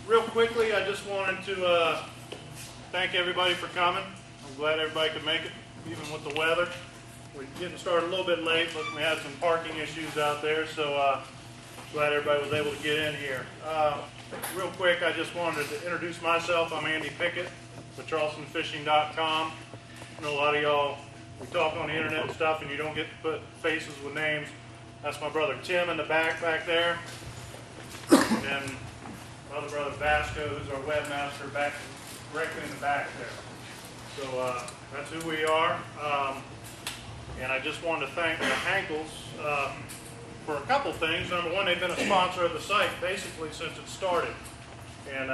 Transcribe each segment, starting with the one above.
Real quickly, I just wanted to thank everybody for coming. I'm glad everybody could make it, even with the weather. We're getting started a little bit late, but we had some parking issues out there, so glad everybody was able to get in here. Real quick, I just wanted to introduce myself. I'm Andy Pickett with charlestonfishing.com. I know a lot of y'all, we talk on the internet and stuff, and you don't get to put faces with names. That's my brother Tim in the back there. And then my other brother Vasco, who's our webmaster, back directly in the back there. So that's who we are. And I just wanted to thank the Hankels for a couple things. Number one, they've been a sponsor of the site basically since it started. And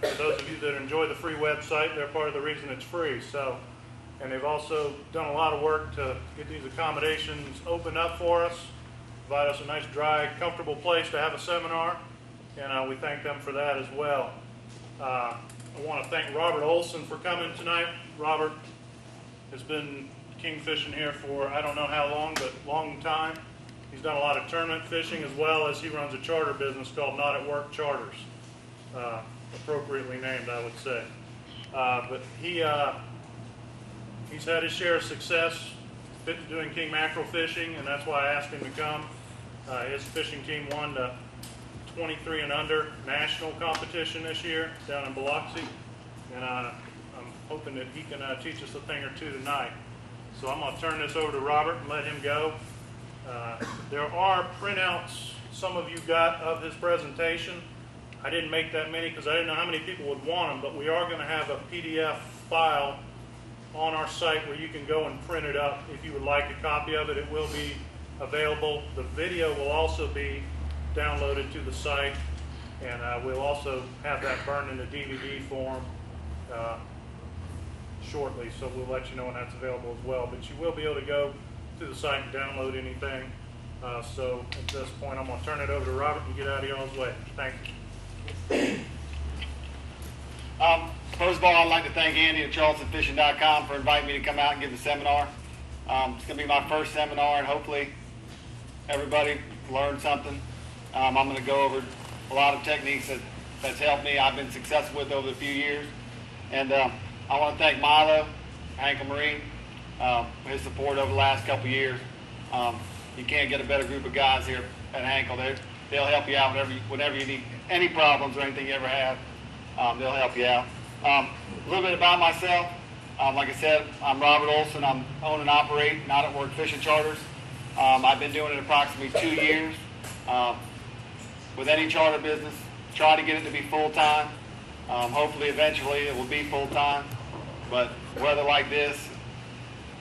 for those of you that enjoy the free website, they're part of the reason it's free. So, and they've also done a lot of work to get these accommodations opened up for us, provide us a nice, dry, comfortable place to have a seminar. And we thank them for that as well. I want to thank Robert Olson for coming tonight. Robert has been king fishing here for I don't know how long, but long time. He's done a lot of tournament fishing, as well as he runs a charter business called Not at Work Charters, appropriately named, I would say. But he's had his share of success doing king mackerel fishing, and that's why I asked him to come. His fishing team won the 23 and under national competition this year down in Biloxi, and I'm hoping that he can teach us a thing or two tonight. So I'm going to turn this over to Robert and let him go. There are printouts some of you got of his presentation. I didn't make that many because I didn't know how many people would want them, but we are going to have a PDF file on our site where you can go and print it up if you would like a copy of it. It will be available. The video will also be downloaded to the site, and we'll also have that burned in a DVD form shortly, so we'll let you know when that's available as well. But you will be able to go to the site and download anything. So at this point, I'm going to turn it over to Robert and get out of y'all's way. Thank you. First of all, I'd like to thank Andy at charlestonfishing.com for inviting me to come out and give the seminar. It's going to be my first seminar, and hopefully everybody learned something. I'm going to go over a lot of techniques that's helped me, I've been successful with over the few years. And I want to thank Milo, Ankle Marine, for his support over the last couple of years. You can't get a better group of guys here at Ankle. They'll help you out whenever you need any problems or anything you ever have. They'll help you out. A little bit about myself. Like I said, I'm Robert Olson. I own and operate Not at Work Fishing Charters. I've been doing it approximately 2 years. With any charter business, try to get it to be full-time. Hopefully, eventually, it will be full-time. But weather like this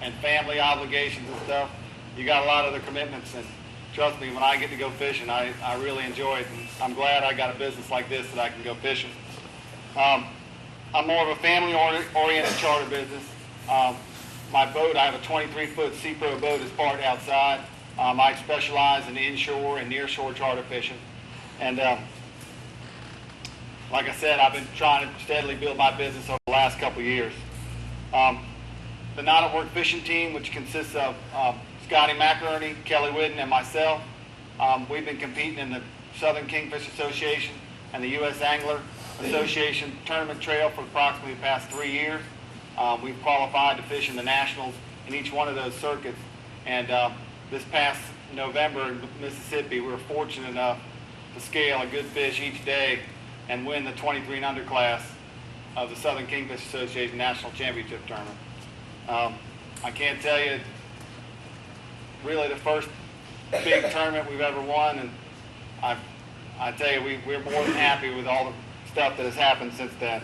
and family obligations and stuff, you got a lot of other commitments. And trust me, when I get to go fishing, I really enjoy it. And I'm glad I got a business like this that I can go fishing. I'm more of a family-oriented charter business. My boat, I have a 23-foot Sea Pro boat that's parked outside. I specialize in inshore and nearshore charter fishing. And like I said, I've been trying to steadily build my business over the last couple of years. The Not at Work fishing team, which consists of Scotty McElhenney, Kelly Whidden, and myself, we've been competing in the Southern Kingfish Association and the U.S. Angler Association Tournament Trail for approximately the past 3 years. We've qualified to fish in the Nationals in each one of those circuits. And this past November in Mississippi, we were fortunate enough to scale a good fish each day and win the 23 and under class of the Southern Kingfish Association National Championship Tournament. I can't tell you, really the first big tournament we've ever won, and I tell you, we're more than happy with all the stuff that has happened since then.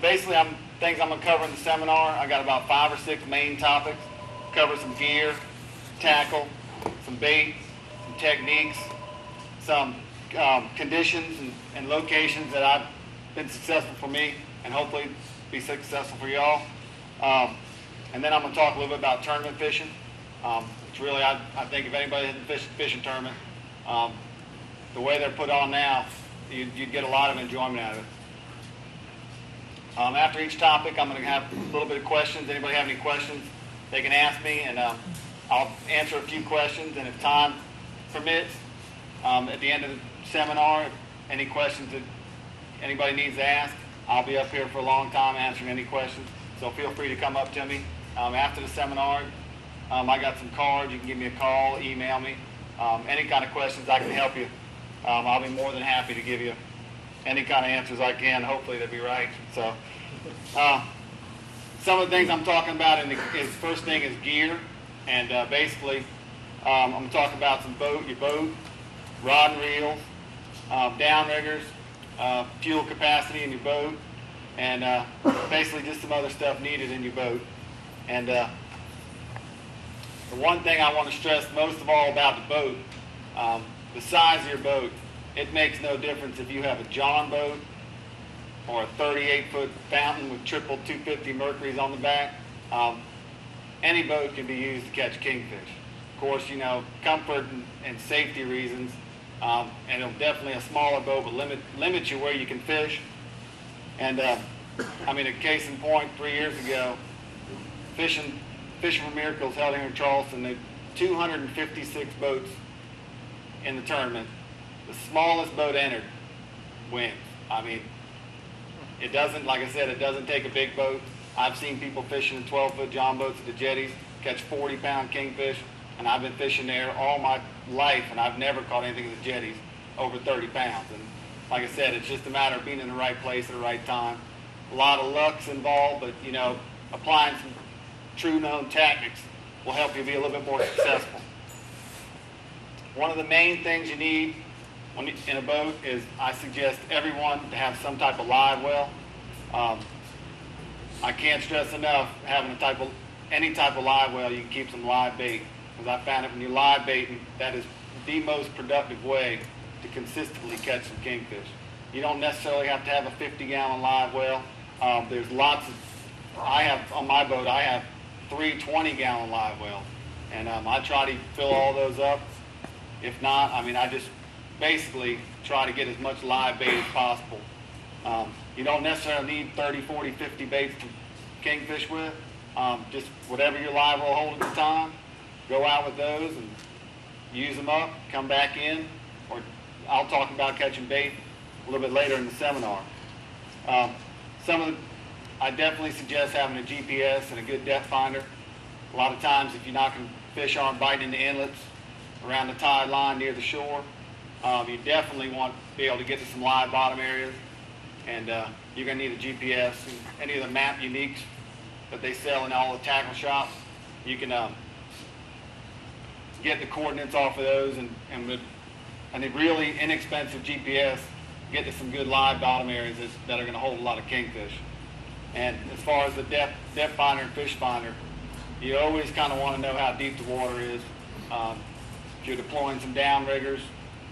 Basically, things I'm going to cover in the seminar, I got about 5 or 6 main topics. Cover some gear, tackle, some bait, some techniques, some conditions and locations that I've been successful for me and hopefully be successful for y'all. And then I'm going to talk a little bit about tournament fishing. It's really, I think if anybody had a fishing tournament, the way they're put on now, you'd get a lot of enjoyment out of it. After each topic, I'm going to have a little bit of questions. Anybody have any questions, they can ask me, and I'll answer a few questions. And if time permits, at the end of the seminar, any questions that anybody needs to ask, I'll be up here for a long time answering any questions. So feel free to come up to me after the seminar. I got some cards. You can give me a call, email me. Any kind of questions I can help you. I'll be more than happy to give you any kind of answers I can. Hopefully they'll be right. So some of the things I'm talking about is first thing is gear. And basically I'm talking about your boat, rod and reels, downriggers, fuel capacity in your boat, and basically just some other stuff needed in your boat. And the one thing I want to stress most of all about the boat, the size of your boat. It makes no difference if you have a John boat or a 38-foot fountain with triple 250 Mercuries on the back. Any boat can be used to catch kingfish. Of course, you know, comfort and safety reasons, and it'll definitely a smaller boat will limit you where you can fish. And I mean, a case in point, 3 years ago, Fishing for Miracles held here in Charleston. They 256 boats in the tournament. The smallest boat entered wins. I mean, it doesn't, like I said, it doesn't take a big boat. I've seen people fishing in 12-foot John boats at the jetties, catch 40-pound kingfish, and I've been fishing there all my life, and I've never caught anything at the jetties over 30 pounds. And like I said, it's just a matter of being in the right place at the right time. A lot of luck's involved, but, you know, applying some true known tactics will help you be a little bit more successful. One of the main things you need in a boat is, I suggest everyone to have some type of live well. I can't stress enough having any type of live well. You can keep some live bait, because I found that when you live baiting, that is the most productive way to consistently catch some kingfish. You don't necessarily have to have a 50-gallon live well. There's lots of, on my boat, I have 3 20-gallon live wells, and I try to fill all those up. If not, I mean, I just basically try to get as much live bait as possible. You don't necessarily need 30, 40, 50 baits to kingfish with. Just whatever your live well hold at the time, go out with those and use them up, come back in, or I'll talk about catching bait a little bit later in the seminar. I definitely suggest having a GPS and a good depth finder. A lot of times if you're not going to fish aren't biting into inlets around the tide line near the shore, you definitely want to be able to get to some live bottom areas, and you're going to need a GPS. And any of the map uniques that they sell in all the tackle shops, you can get the coordinates off of those, and with a really inexpensive GPS, get to some good live bottom areas that are going to hold a lot of kingfish. And as far as the depth finder and fish finder, you always kind of want to know how deep the water is. If you're deploying some downriggers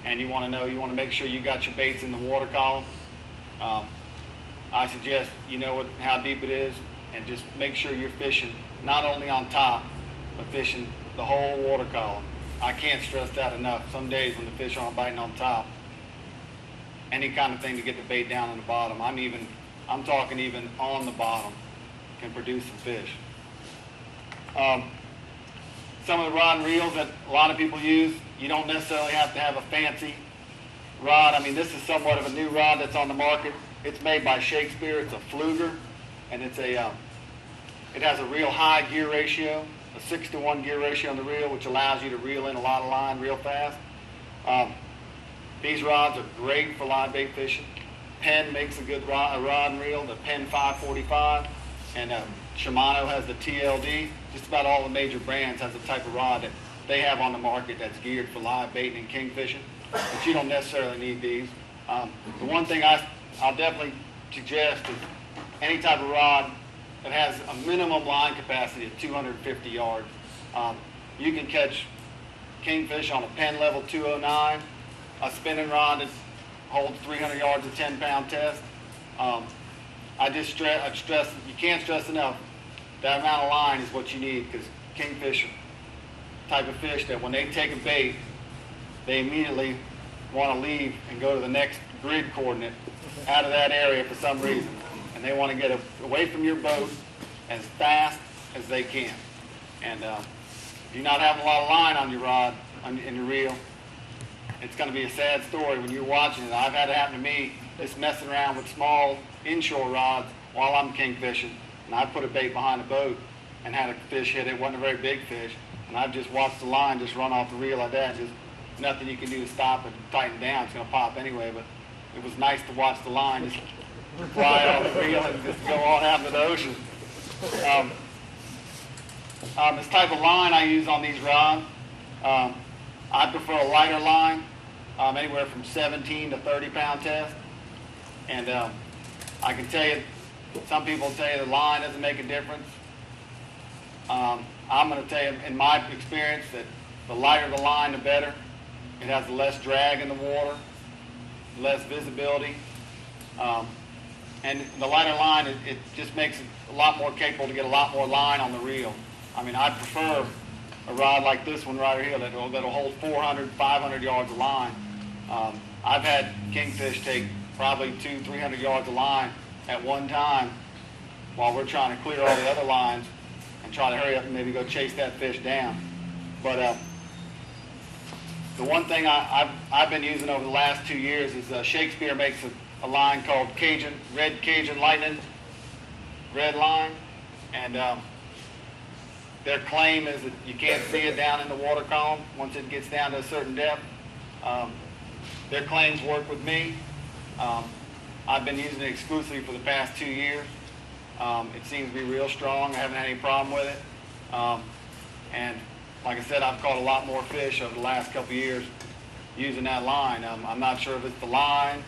and you want to make sure you got your baits in the water column, I suggest you know how deep it is, and just make sure you're fishing not only on top, but fishing the whole water column. I can't stress that enough. Some days when the fish aren't biting on top, any kind of thing to get the bait down on the bottom, I'm talking even on the bottom, can produce some fish. Some of the rod and reels that a lot of people use, you don't necessarily have to have a fancy rod. I mean, this is somewhat of a new rod that's on the market. It's made by Shakespeare. It's a Fluger, and it has a real high gear ratio, a 6-to-1 gear ratio on the reel, which allows you to reel in a lot of line real fast. These rods are great for live bait fishing. Penn makes a good rod and reel, the Penn 545, and Shimano has the TLD. Just about all the major brands has the type of rod that they have on the market that's geared for live baiting and king fishing, but you don't necessarily need these. The one thing I'll definitely suggest is any type of rod that has a minimum line capacity of 250 yards. You can catch kingfish on a Penn level 209, a spinning rod that holds 300 yards, a 10-pound test. I stress, you can't stress enough, that amount of line is what you need, because kingfish are type of fish that when they take a bait, they immediately want to leave and go to the next grid coordinate out of that area for some reason. and they want to get away from your boat as fast as they can. And if you're not having a lot of line on your rod, in your reel, it's going to be a sad story when you're watching it. I've had it happen to me, just messing around with small inshore rods while I'm kingfishing, and I put a bait behind the boat and had a fish hit it. It wasn't a very big fish, and I've just watched the line just run off the reel like that. Just nothing you can do to stop it and tighten down. It's going to pop anyway, but it was nice to watch the line just fly off the reel and just go on out into the ocean. This type of line I use on these rods, I prefer a lighter line, anywhere from 17 to 30 pound test. And I can tell you, some people say the line doesn't make a difference. I'm going to tell you, in my experience, that the lighter the line, the better. It has less drag in the water, less visibility. And the lighter line, it just makes it a lot more capable to get a lot more line on the reel. I mean, I prefer a rod like this one right here that'll hold 400, 500 yards of line. I've had kingfish take probably 200, 300 yards of line at one time while we're trying to clear all the other lines and try to hurry up and maybe go chase that fish down. But the one thing I've been using over the last 2 years is Shakespeare makes a line called Red Cajun Lightning, red line, and their claim is that you can't see it down in the water column once it gets down to a certain depth. Their claims work with me. I've been using it exclusively for the past 2 years. It seems to be real strong. I haven't had any problem with it. And like I said, I've caught a lot more fish over the last couple of years using that line. I'm not sure if it's the line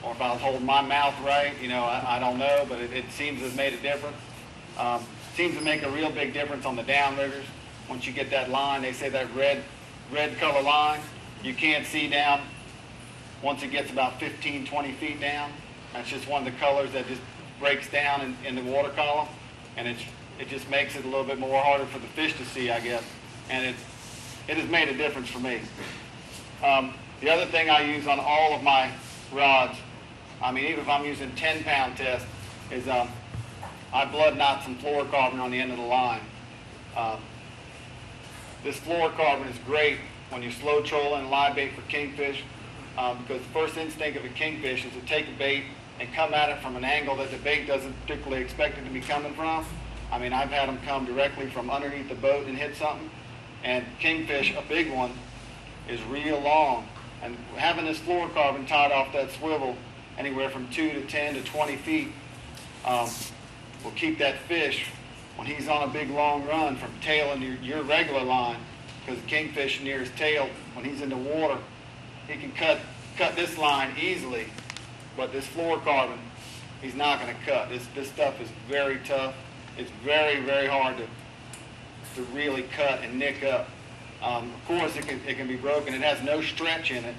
or if I was holding my mouth right. I don't know, but it seems to have made a difference. Seems to make a real big difference on the downriggers. Once you get that line, they say that red color line, you can't see down once it gets about 15, 20 feet down. That's just one of the colors that just breaks down in the water column, and it just makes it a little bit more harder for the fish to see, I guess. And it has made a difference for me. The other thing I use on all of my rods, I mean, even if I'm using 10-pound test, is I blood knot some fluorocarbon on the end of the line. This fluorocarbon is great when you're slow trolling live bait for kingfish, because the first instinct of a kingfish is to take a bait and come at it from an angle that the bait doesn't particularly expect it to be coming from. I mean, I've had them come directly from underneath the boat and hit something. And kingfish, a big one, is real long. And having this fluorocarbon tied off that swivel anywhere from 2 to 10 to 20 feet will keep that fish, when he's on a big long run, from tailing your regular line, because the kingfish near his tail, when he's in the water, he can cut this line easily, but this fluorocarbon, he's not going to cut. This stuff is very tough. It's very, very hard to really cut and nick up. Of course, it can be broken. It has no stretch in it.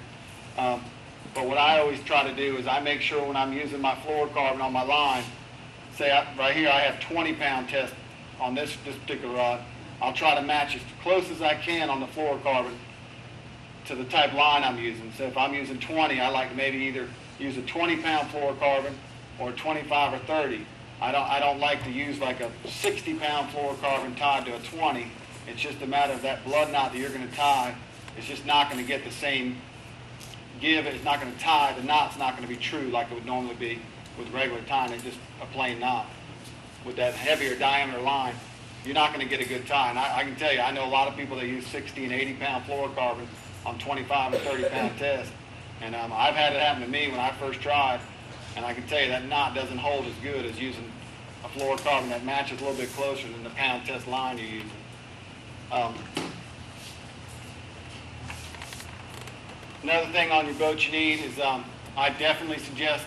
But what I always try to do is I make sure when I'm using my fluorocarbon on my line, say right here I have 20-pound test on this particular rod, I'll try to match as close as I can on the fluorocarbon to the type line I'm using. So if I'm using 20, I like to maybe either use a 20-pound fluorocarbon or a 25 or 30. I don't like to use like a 60-pound fluorocarbon tied to a 20. It's just a matter of that blood knot that you're going to tie. It's just not going to get the same give. It's not going to tie. The knot's not going to be true like it would normally be with regular tying. It's just a plain knot. With that heavier diameter line, you're not going to get a good tie. And I can tell you, I know a lot of people that use 60 and 80-pound fluorocarbon on 25 and 30-pound tests. And I've had it happen to me when I first tried. And I can tell you that knot doesn't hold as good as using a fluorocarbon that matches a little bit closer than the pound test line you're using. Another thing on your boat you need is I definitely suggest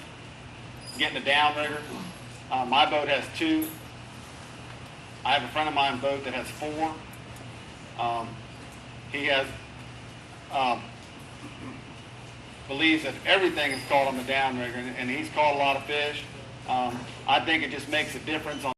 getting a downrigger. My boat has 2. I have a friend of mine's boat that has 4. He has believes that everything is caught on the downrigger, and he's caught a lot of fish. I think it just makes a difference on